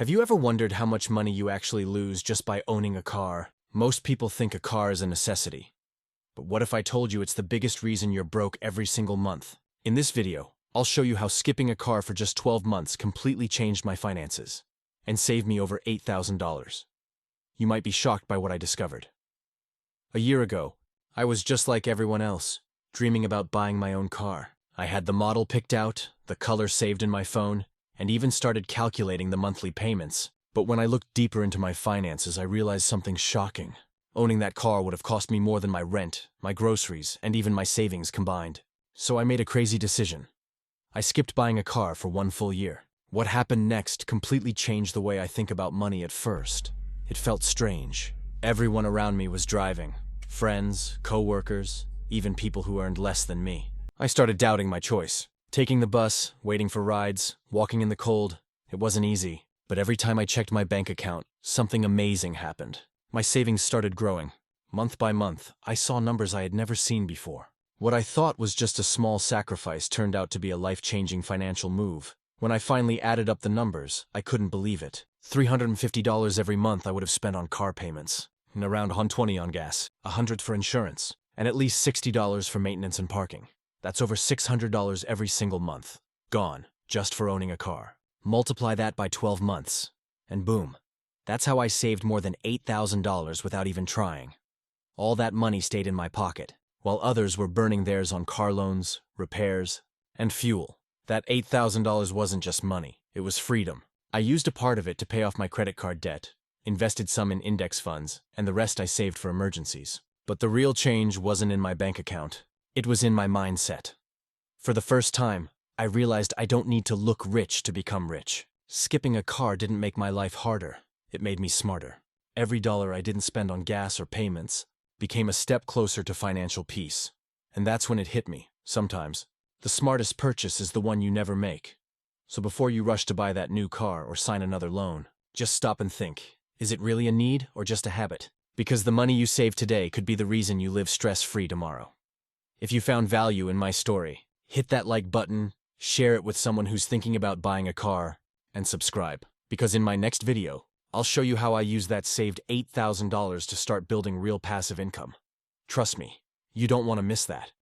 Have you ever wondered how much money you actually lose just by owning a car? Most people think a car is a necessity. But what if I told you it's the biggest reason you're broke every single month? In this video, I'll show you how skipping a car for just 12 months completely changed my finances and saved me over $8,000. You might be shocked by what I discovered. A year ago, I was just like everyone else, dreaming about buying my own car. I had the model picked out, the color saved in my phone, and even started calculating the monthly payments. But when I looked deeper into my finances, I realized something shocking. Owning that car would have cost me more than my rent, my groceries, and even my savings combined. So I made a crazy decision. I skipped buying a car for 1 full year. What happened next completely changed the way I think about money at first. It felt strange. Everyone around me was driving. Friends, co-workers, even people who earned less than me. I started doubting my choice. Taking the bus, waiting for rides, walking in the cold, it wasn't easy. But every time I checked my bank account, something amazing happened. My savings started growing. Month by month, I saw numbers I had never seen before. What I thought was just a small sacrifice turned out to be a life-changing financial move. When I finally added up the numbers, I couldn't believe it. $350 every month I would have spent on car payments, and around $120 on gas, $100 for insurance, and at least $60 for maintenance and parking. That's over $600 every single month. Gone, just for owning a car. Multiply that by 12 months, and boom. That's how I saved more than $8,000 without even trying. All that money stayed in my pocket, while others were burning theirs on car loans, repairs, and fuel. That $8,000 wasn't just money, it was freedom. I used a part of it to pay off my credit card debt, invested some in index funds, and the rest I saved for emergencies. But the real change wasn't in my bank account. It was in my mindset. For the first time, I realized I don't need to look rich to become rich. Skipping a car didn't make my life harder. It made me smarter. Every dollar I didn't spend on gas or payments became a step closer to financial peace. And that's when it hit me. Sometimes, the smartest purchase is the one you never make. So before you rush to buy that new car or sign another loan, just stop and think, is it really a need or just a habit? Because the money you save today could be the reason you live stress-free tomorrow. If you found value in my story, hit that like button, share it with someone who's thinking about buying a car, and subscribe. Because in my next video, I'll show you how I use that saved $8,000 to start building real passive income. Trust me, you don't want to miss that.